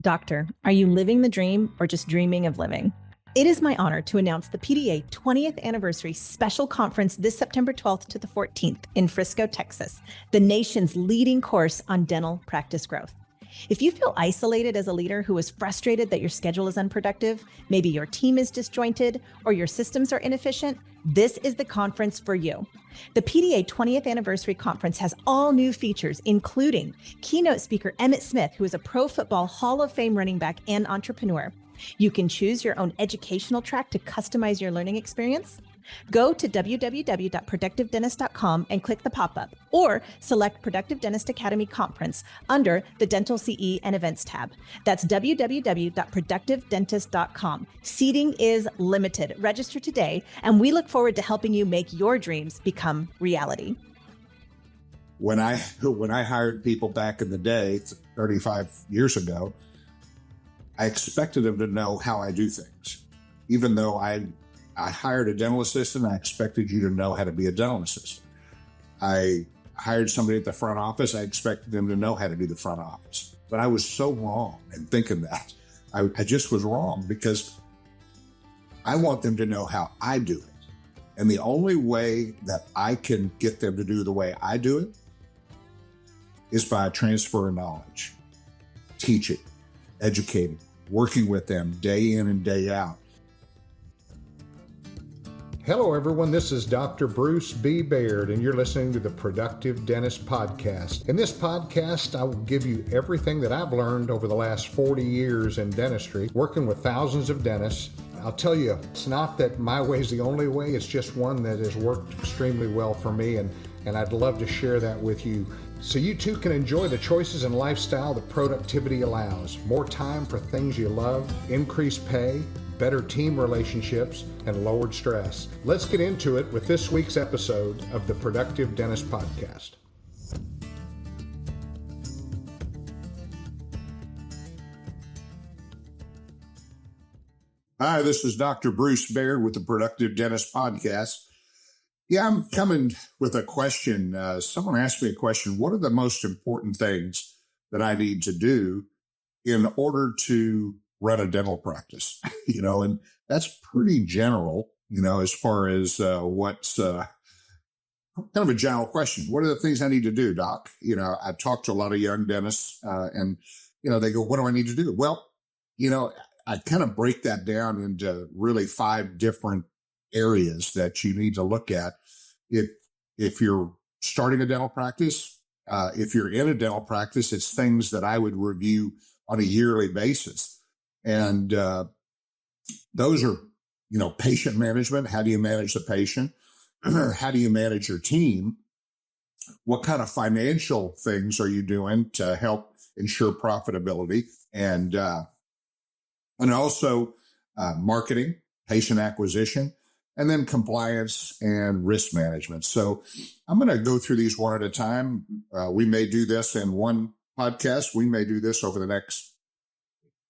Doctor, are you living the dream or just dreaming of living? It is my honor to announce the PDA 20th Anniversary Special Conference this September 12th to the 14th in Frisco, Texas, the nation's leading course on dental practice growth. If you feel isolated as a leader who is frustrated that your schedule is unproductive, maybe your team is disjointed, or your systems are inefficient, this is the conference for you. The PDA 20th Anniversary Conference has all new features, including keynote speaker Emmitt Smith, who is a Pro Football Hall of Fame running back and entrepreneur. You can choose your own educational track to customize your learning experience. Go to www.productivedentist.com and click the pop-up, or select Productive Dentist Academy Conference under the Dental CE and Events tab. That's www.productivedentist.com. Seating is limited. Register today, and we look forward to helping you make your dreams become reality. When I hired people back in the day, 35 years ago, I expected them to know how I do things. Even though I hired a dental assistant, I expected you to know how to be a dental assistant. I hired somebody at the front office, I expected them to know how to do the front office. But I was so wrong in thinking that. I just was wrong, because I want them to know how I do it. And the only way that I can get them to do the way I do it is by transferring knowledge, teaching, educating, working with them day in and day out. Hello, everyone. This is Dr. Bruce B. Baird, and you're listening to the Productive Dentist Podcast. In this podcast, I will give you everything that I've learned over the last 40 years in dentistry, working with thousands of dentists. I'll tell you, it's not that my way is the only way. It's just one that has worked extremely well for me, and I'd love to share that with you, so you too can enjoy the choices and lifestyle that productivity allows. More time for things you love, increased pay, better team relationships, and lowered stress. Let's get into it with this week's episode of the Productive Dentist Podcast. Hi, this is Dr. Bruce Baird with the Productive Dentist Podcast. Yeah, I'm coming with a question. Someone asked me a question. What are the most important things that I need to do in order to run a dental practice? And that's pretty general, as far as what's kind of a general question. What are the things I need to do, doc? I talk to a lot of young dentists and they go, what do I need to do? Well, I kind of break that down into really 5 different areas that you need to look at. If you're starting a dental practice, if you're in a dental practice, it's things that I would review on a yearly basis. And those are, patient management. How do you manage the patient? How do you manage your team? What kind of financial things are you doing to help ensure profitability? And also marketing, patient acquisition, and then compliance and risk management. So I'm going to go through these one at a time. We may do this in one podcast. We may do this over the next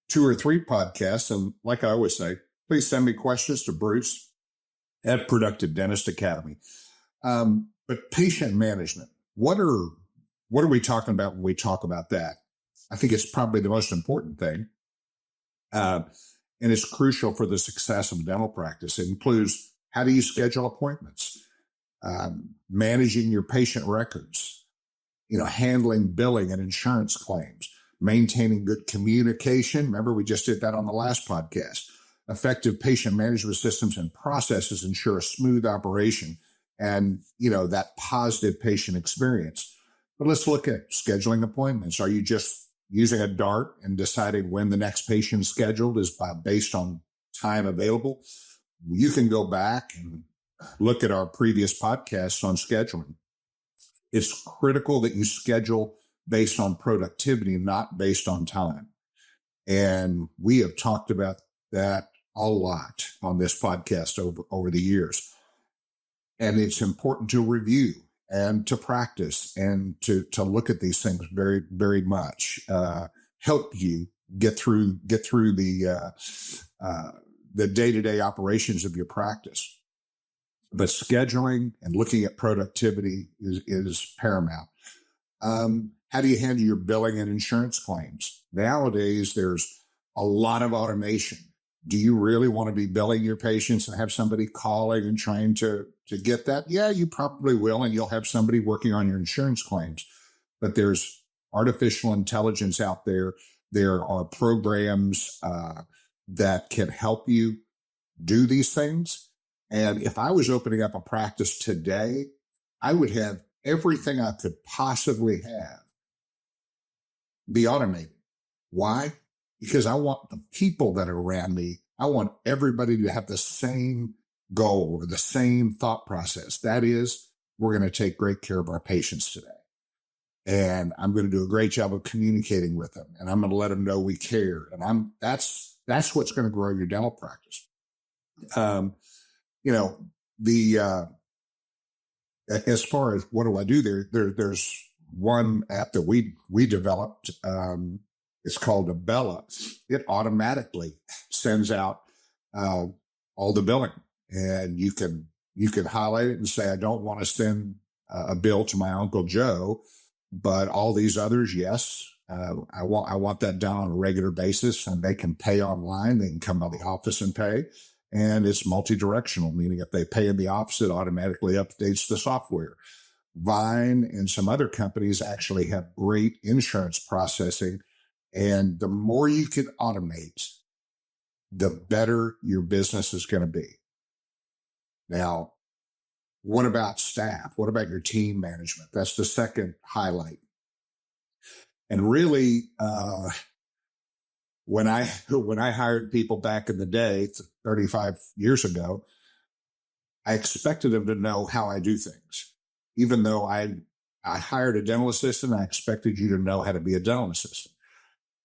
2 or 3 podcasts. And like I always say, please send me questions to Bruce at Productive Dentist Academy. But patient management, what are we talking about when we talk about that? I think it's probably the most important thing. And it's crucial for the success of dental practice. It includes, how do you schedule appointments? Managing your patient records, handling billing and insurance claims, maintaining good communication. Remember, we just did that on the last podcast. Effective patient management systems and processes ensure a smooth operation and, that positive patient experience. But let's look at scheduling appointments. Are you just using a dart and deciding when the next patient scheduled is based on time available? You can go back and look at our previous podcasts on scheduling. It's critical that you schedule based on productivity, not based on time. And we have talked about that a lot on this podcast over the years. And it's important to review and to practice and to look at these things very, very much, help you get through the day-to-day operations of your practice. But scheduling and looking at productivity is paramount. How do you handle your billing and insurance claims? Nowadays, there's a lot of automation. Do you really want to be billing your patients and have somebody calling and trying to get that? Yeah, you probably will, and you'll have somebody working on your insurance claims. But there's artificial intelligence out there. There are programs that can help you do these things. And if I was opening up a practice today, I would have everything I could possibly have be automated. Why? Because I want the people that are around me, I want everybody to have the same goal or the same thought process. That is, we're going to take great care of our patients today. And I'm going to do a great job of communicating with them. And I'm going to let them know we care. And that's what's going to grow your dental practice. As far as what do I do there's one app that we developed. It's called Abella. It automatically sends out all the billing, and you can highlight it and say, I don't want to send a bill to my Uncle Joe, but all these others, yes. I want that done on a regular basis, and they can pay online. They can come by the office and pay. And it's multi-directional, meaning if they pay in the office, it automatically updates the software. Vine and some other companies actually have great insurance processing. And the more you can automate, the better your business is going to be. Now, what about staff? What about your team management? That's the second highlight. And really, when I hired people back in the day, 35 years ago, I expected them to know how I do things. Even though I hired a dental assistant, I expected you to know how to be a dental assistant.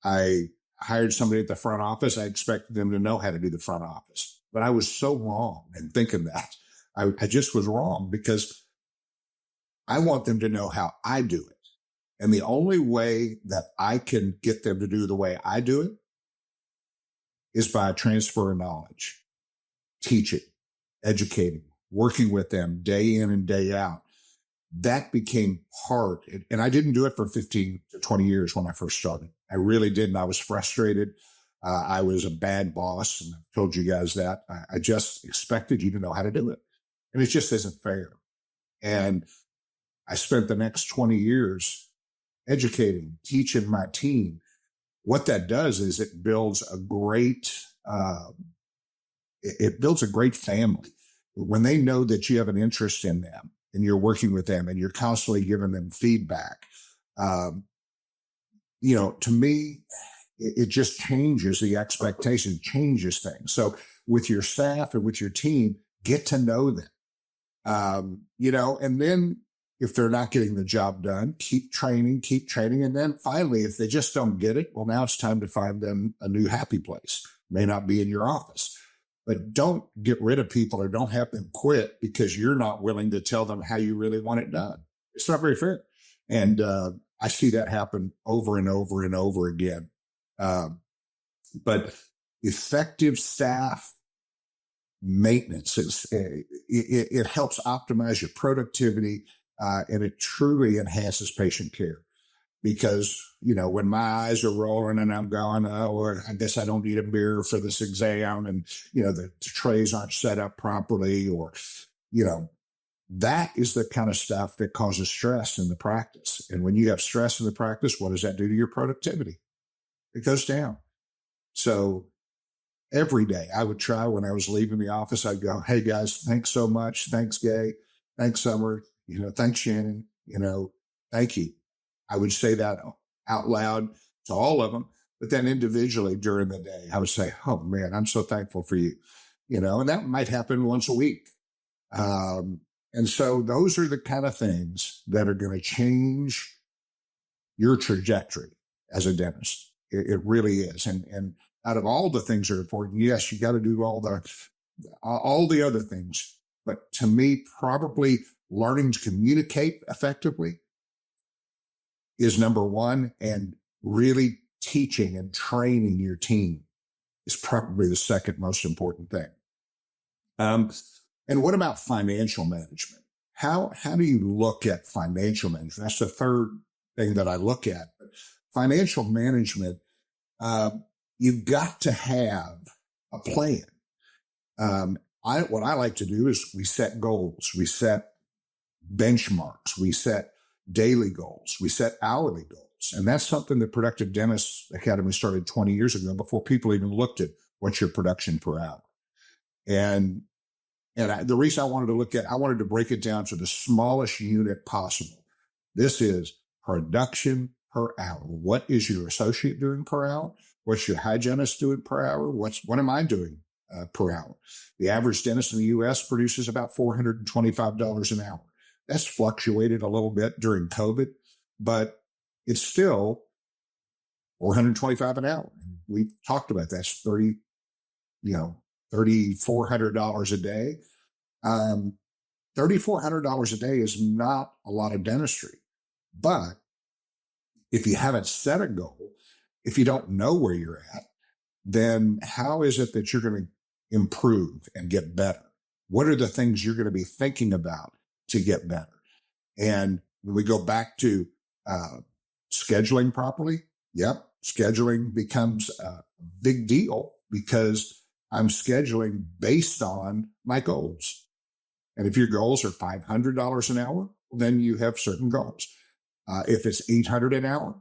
I hired somebody at the front office, I expected them to know how to do the front office. But I was so wrong in thinking that. I just was wrong, because I want them to know how I do it. And the only way that I can get them to do the way I do it is by transfer of knowledge, teaching, educating, working with them day in and day out. That became part, and I didn't do it for 15 to 20 years when I first started. I really didn't. I was frustrated. I was a bad boss, and I've told you guys that. I just expected you to know how to do it. And it just isn't fair. And I spent the next 20 years educating, teaching my team. What that does is it builds a great family. When they know that you have an interest in them and you're working with them and you're constantly giving them feedback, to me, it just changes the expectation, changes things. So with your staff and with your team, get to know them, and then if they're not getting the job done, keep training. And then finally, if they just don't get it, well, now it's time to find them a new happy place. May not be in your office, but don't get rid of people or don't have them quit because you're not willing to tell them how you really want it done. It's not very fair. And I see that happen over and over and over again. But effective staff maintenance, it helps optimize your productivity. And it truly enhances patient care, because, when my eyes are rolling and I'm going, oh, I guess I don't need a mirror for this exam, and, the trays aren't set up properly, or, that is the kind of stuff that causes stress in the practice. And when you have stress in the practice, what does that do to your productivity? It goes down. So every day I would try, when I was leaving the office, I'd go, hey guys, thanks so much. Thanks, Gay. Thanks, Summer. Thanks, Shannon. Thank you. I would say that out loud to all of them, but then individually during the day, I would say, oh man, I'm so thankful for you, and that might happen once a week. And so those are the kind of things that are going to change your trajectory as a dentist. It really is. And out of all the things that are important, yes, you got to do all the other things. But to me, probably learning to communicate effectively is number one, and really teaching and training your team is probably the second most important thing. And what about financial management? How do you look at financial management? That's the third thing that I look at. But financial management, you've got to have a plan. What I like to do is we set goals, we set benchmarks, we set daily goals, we set hourly goals. And that's something the Productive Dentist Academy started 20 years ago, before people even looked at what's your production per hour. And the reason I wanted to break it down to the smallest unit possible. This is production per hour. What is your associate doing per hour? What's your hygienist doing per hour? What am I doing per hour? The average dentist in the U.S. produces about $425 an hour. That's fluctuated a little bit during COVID, but it's still $425 an hour. We talked about that's $3,400 a day. $3,400 a day is not a lot of dentistry, but if you haven't set a goal, if you don't know where you're at, then how is it that you're going to improve and get better? What are the things you're going to be thinking about to get better? And when we go back to scheduling properly, scheduling becomes a big deal, because I'm scheduling based on my goals. And if your goals are $500 an hour, then you have certain goals. If it's $800 an hour,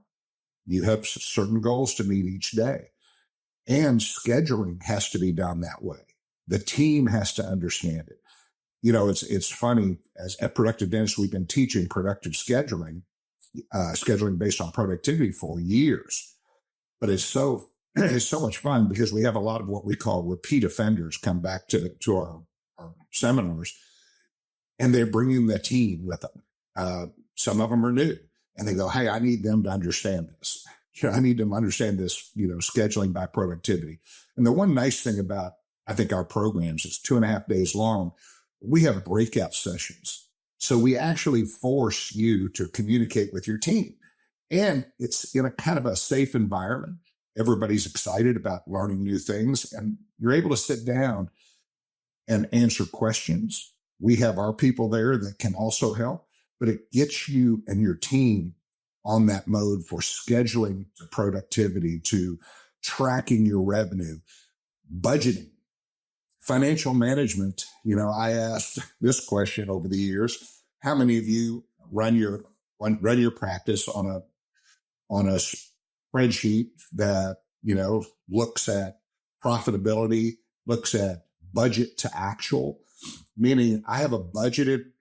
you have certain goals to meet each day. And scheduling has to be done that way. The team has to understand it. It's funny, at Productive Dentist, we've been teaching productive scheduling based on productivity for years. But it's so much fun, because we have a lot of what we call repeat offenders come back to our seminars, and they're bringing the team with them. Some of them are new, and they go, "Hey, I need them to understand this. I need them to understand this, scheduling by productivity." And the one nice thing about, I think, our programs, it's 2.5 days long. We have breakout sessions. So we actually force you to communicate with your team. And it's in a kind of a safe environment. Everybody's excited about learning new things, and you're able to sit down and answer questions. We have our people there that can also help, but it gets you and your team on that mode for scheduling to productivity, to tracking your revenue, budgeting. Financial management, I asked this question over the years: how many of you run your practice on a spreadsheet that, looks at profitability, looks at budget to actual, meaning I have a budgeted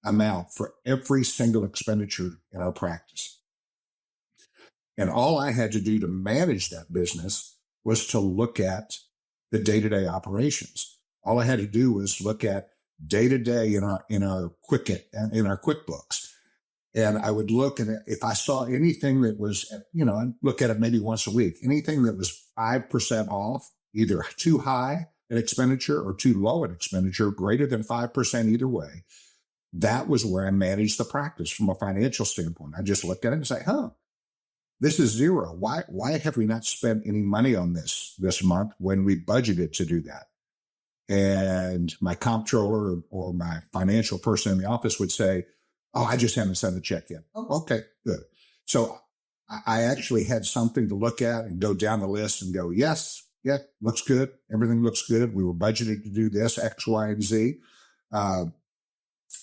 amount for every single expenditure in our practice. And all I had to do to manage that business was to look at the day-to-day operations. All I had to do was look at day-to-day in our QuickBooks. And I would look at it. If I saw anything that was, I'd look at it maybe once a week, anything that was 5% off, either too high an expenditure or too low an expenditure, greater than 5% either way, that was where I managed the practice from a financial standpoint. I just looked at it and say, this is zero. Why have we not spent any money on this month when we budgeted to do that? And my comptroller or my financial person in the office would say, I just haven't sent a check yet. Oh, okay, good. So I actually had something to look at and go down the list and go, yes, looks good. Everything looks good. We were budgeted to do this, X, Y, and Z.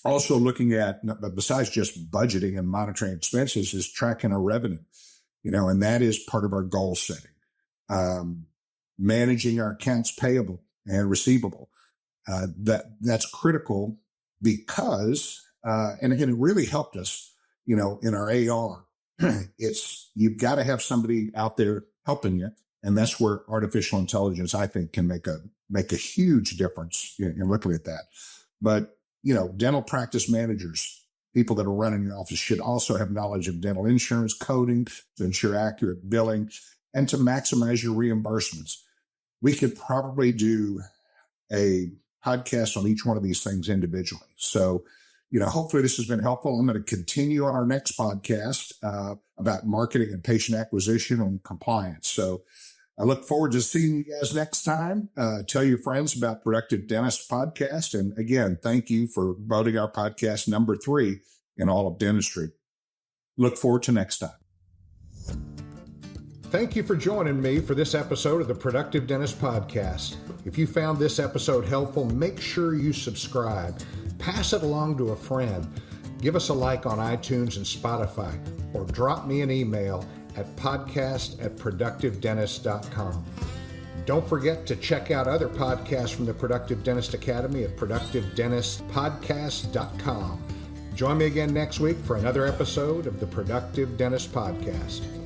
Also looking at, besides just budgeting and monitoring expenses, is tracking our revenue, and that is part of our goal setting. Managing our accounts payable and receivable. That's critical, because, and again, it really helped us, in our AR. You've got to have somebody out there helping you. And that's where artificial intelligence, I think, can make a huge difference in looking at that. But, dental practice managers, people that are running your office, should also have knowledge of dental insurance coding to ensure accurate billing and to maximize your reimbursements. We could probably do a podcast on each one of these things individually. So, hopefully this has been helpful. I'm going to continue on our next podcast about marketing and patient acquisition and compliance. So I look forward to seeing you guys next time. Tell your friends about Productive Dentist Podcast. And again, thank you for voting our podcast number 3 in all of dentistry. Look forward to next time. Thank you for joining me for this episode of the Productive Dentist Podcast. If you found this episode helpful, make sure you subscribe. Pass it along to a friend. Give us a like on iTunes and Spotify, or drop me an email at podcast@productivedentist.com. Don't forget to check out other podcasts from the Productive Dentist Academy at productivedentistpodcast.com. Join me again next week for another episode of the Productive Dentist Podcast.